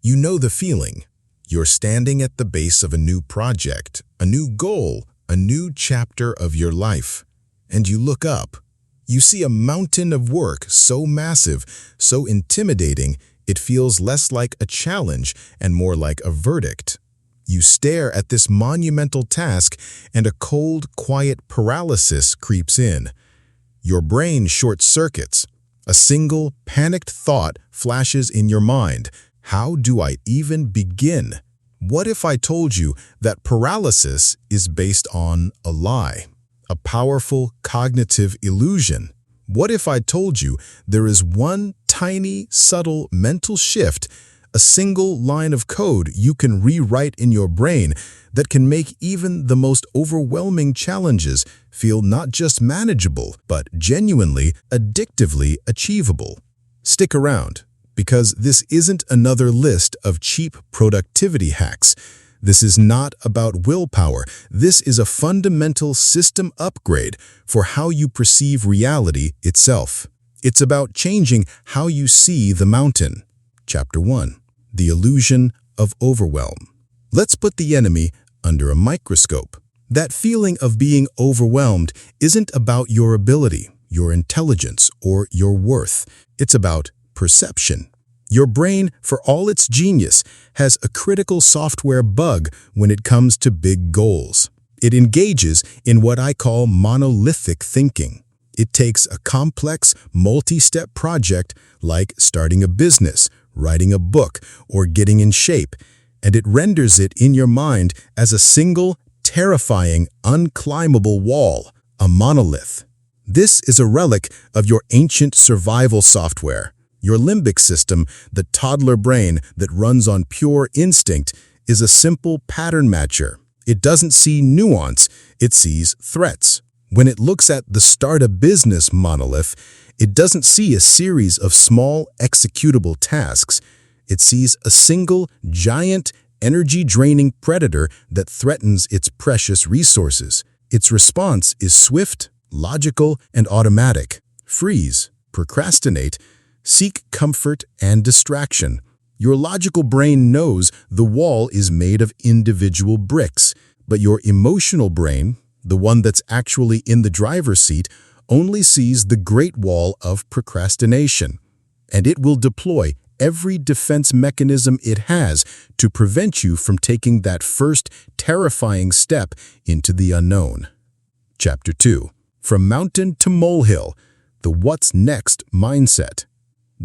You know the feeling. You're standing at the base of a new project, a new goal, a new chapter of your life. And you look up. You see a mountain of work so massive, so intimidating, it feels less like a challenge and more like a verdict. You stare at this monumental task and a cold, quiet paralysis creeps in. Your brain short-circuits. A single, panicked thought flashes in your mind. How do I even begin? What if I told you that paralysis is based on a lie, a powerful cognitive illusion? What if I told you there is one tiny, subtle mental shift, a single line of code you can rewrite in your brain that can make even the most overwhelming challenges feel not just manageable, but genuinely, addictively achievable? Stick around, because this isn't another list of cheap productivity hacks. This is not about willpower. This is a fundamental system upgrade for how you perceive reality itself. It's about changing how you see the mountain. Chapter 1. The Illusion of Overwhelm. Let's put the enemy under a microscope. That feeling of being overwhelmed isn't about your ability, your intelligence, or your worth. It's about perception. Your brain, for all its genius, has a critical software bug when it comes to big goals. It engages in what I call monolithic thinking. It takes a complex, multi-step project like starting a business, writing a book, or getting in shape, and it renders it in your mind as a single, terrifying, unclimbable wall, a monolith. This is a relic of your ancient survival software. Your limbic system, the toddler brain that runs on pure instinct, is a simple pattern matcher. It doesn't see nuance, it sees threats. When it looks at the start a business monolith, it doesn't see a series of small, executable tasks. It sees a single, giant, energy-draining predator that threatens its precious resources. Its response is swift, logical, and automatic. Freeze, procrastinate, seek comfort and distraction. Your logical brain knows the wall is made of individual bricks, but your emotional brain, the one that's actually in the driver's seat, only sees the Great Wall of procrastination, and it will deploy every defense mechanism it has to prevent you from taking that first terrifying step into the unknown. Chapter 2. From Mountain to Molehill, the What's Next mindset.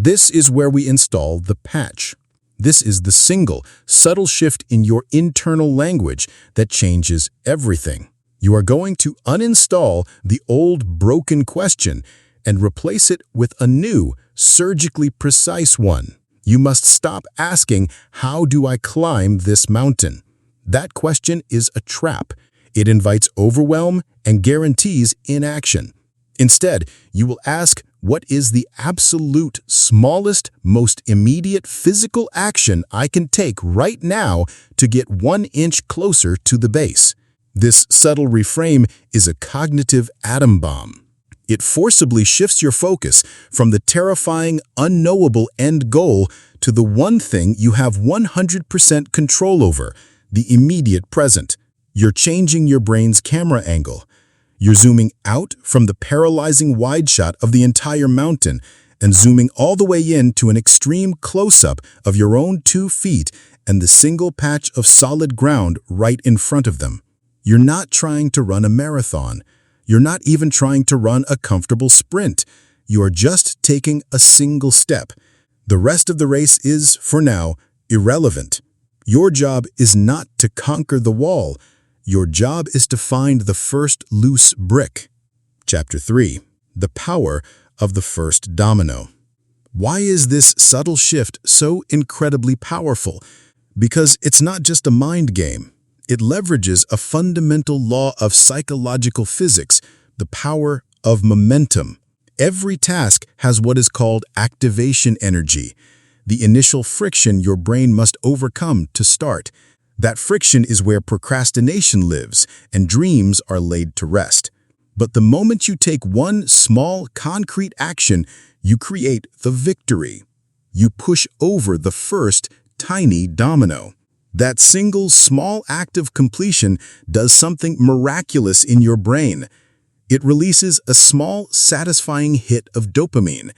This is where we install the patch. This is the single, subtle shift in your internal language that changes everything. You are going to uninstall the old broken question and replace it with a new, surgically precise one. You must stop asking, "How do I climb this mountain?" That question is a trap. It invites overwhelm and guarantees inaction. Instead, you will ask, what is the absolute smallest, most immediate physical action I can take right now to get 1 inch closer to the base? This subtle reframe is a cognitive atom bomb. It forcibly shifts your focus from the terrifying, unknowable end goal to the one thing you have 100% control over, the immediate present. You're changing your brain's camera angle. You're zooming out from the paralyzing wide shot of the entire mountain and zooming all the way in to an extreme close-up of your own 2 feet and the single patch of solid ground right in front of them. You're not trying to run a marathon. You're not even trying to run a comfortable sprint. You are just taking a single step. The rest of the race is, for now, irrelevant. Your job is not to conquer the wall. Your job is to find the first loose brick. Chapter 3. The Power of the First Domino. Why is this subtle shift so incredibly powerful? Because it's not just a mind game. It leverages a fundamental law of psychological physics, the power of momentum. Every task has what is called activation energy, the initial friction your brain must overcome to start. That friction is where procrastination lives and dreams are laid to rest. But the moment you take one small, concrete action, you create the victory. You push over the first tiny domino. That single small act of completion does something miraculous in your brain. It releases a small, satisfying hit of dopamine.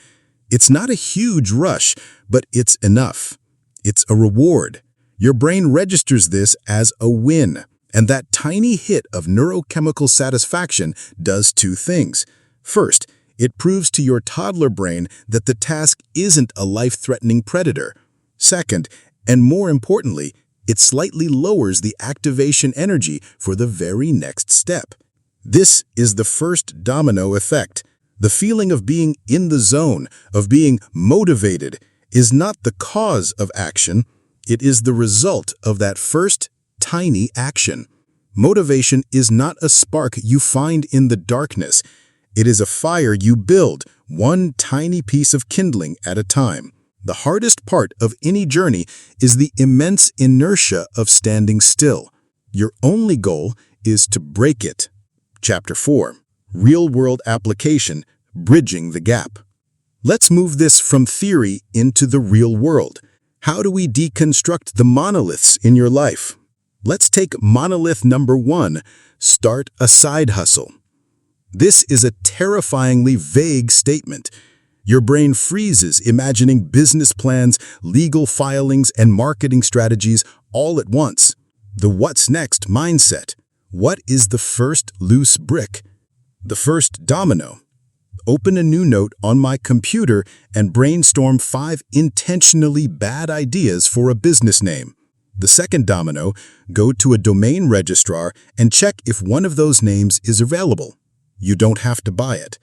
It's not a huge rush, but it's enough. It's a reward. Your brain registers this as a win, and that tiny hit of neurochemical satisfaction does two things. First, it proves to your toddler brain that the task isn't a life-threatening predator. Second, and more importantly, it slightly lowers the activation energy for the very next step. This is the first domino effect. The feeling of being in the zone, of being motivated, is not the cause of action. It is the result of that first tiny action. Motivation is not a spark you find in the darkness. It is a fire you build, one tiny piece of kindling at a time. The hardest part of any journey is the immense inertia of standing still. Your only goal is to break it. Chapter 4. Real-world application, bridging the gap. Let's move this from theory into the real world. How do we deconstruct the monoliths in your life? Let's take monolith number 1, start a side hustle. This is a terrifyingly vague statement. Your brain freezes imagining business plans, legal filings, and marketing strategies all at once. The what's next mindset. What is the first loose brick? The first domino. Open a new note on my computer and brainstorm 5 intentionally bad ideas for a business name. The second domino, go to a domain registrar and check if one of those names is available. You don't have to buy it.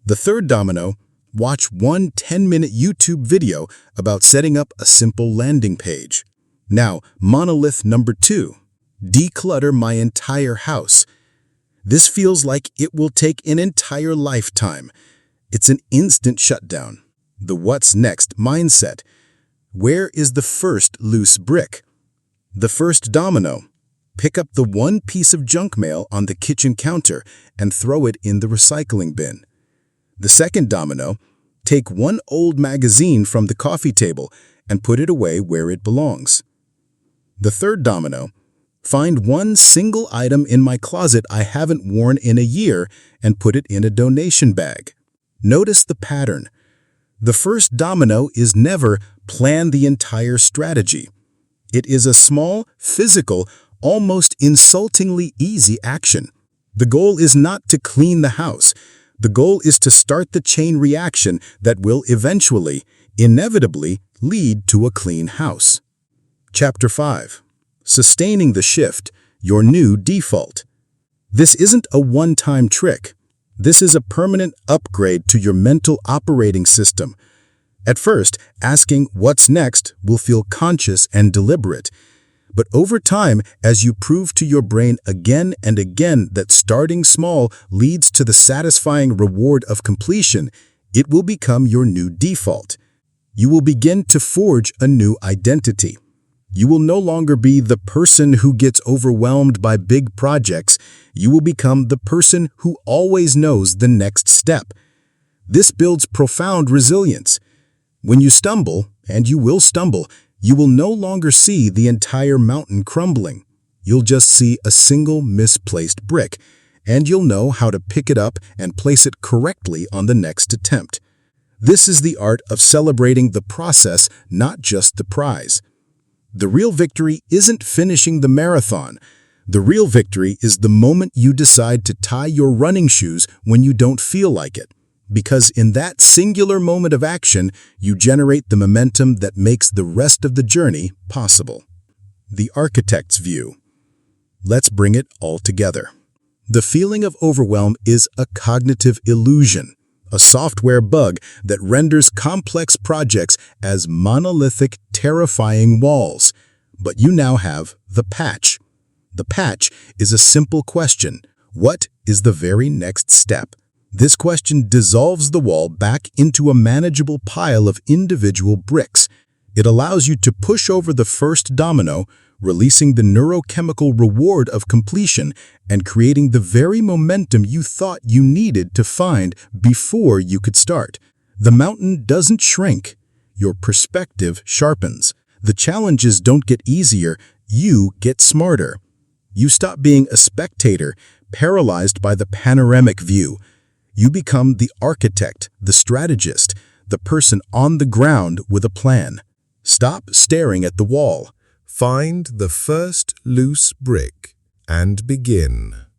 The third domino, watch one 10-minute YouTube video about setting up a simple landing page. Now, monolith number 2, declutter my entire house. This feels like it will take an entire lifetime. It's an instant shutdown. The what's next mindset. Where is the first loose brick? The first domino. Pick up the one piece of junk mail on the kitchen counter and throw it in the recycling bin. The second domino. Take one old magazine from the coffee table and put it away where it belongs. The third domino. Find one single item in my closet I haven't worn in a year and put it in a donation bag. Notice the pattern. The first domino is never plan the entire strategy. It is a small, physical, almost insultingly easy action. The goal is not to clean the house. The goal is to start the chain reaction that will eventually, inevitably, lead to a clean house. Chapter 5. Sustaining the shift, your new default. This isn't a one-time trick. This is a permanent upgrade to your mental operating system. At first, asking what's next will feel conscious and deliberate. But over time, as you prove to your brain again and again that starting small leads to the satisfying reward of completion, it will become your new default. You will begin to forge a new identity. You will no longer be the person who gets overwhelmed by big projects. You will become the person who always knows the next step. This builds profound resilience. When you stumble, and you will stumble, you will no longer see the entire mountain crumbling. You'll just see a single misplaced brick, and you'll know how to pick it up and place it correctly on the next attempt. This is the art of celebrating the process, not just the prize. The real victory isn't finishing the marathon. The real victory is the moment you decide to tie your running shoes when you don't feel like it. Because in that singular moment of action, you generate the momentum that makes the rest of the journey possible. The architect's view. Let's bring it all together. The feeling of overwhelm is a cognitive illusion, a software bug that renders complex projects as monolithic, terrifying walls. But you now have the patch. The patch is a simple question. What is the very next step? This question dissolves the wall back into a manageable pile of individual bricks. It allows you to push over the first domino, releasing the neurochemical reward of completion and creating the very momentum you thought you needed to find before you could start. The mountain doesn't shrink. Your perspective sharpens. The challenges don't get easier, you get smarter. You stop being a spectator, paralyzed by the panoramic view. You become the architect, the strategist, the person on the ground with a plan. Stop staring at the wall. Find the first loose brick and begin.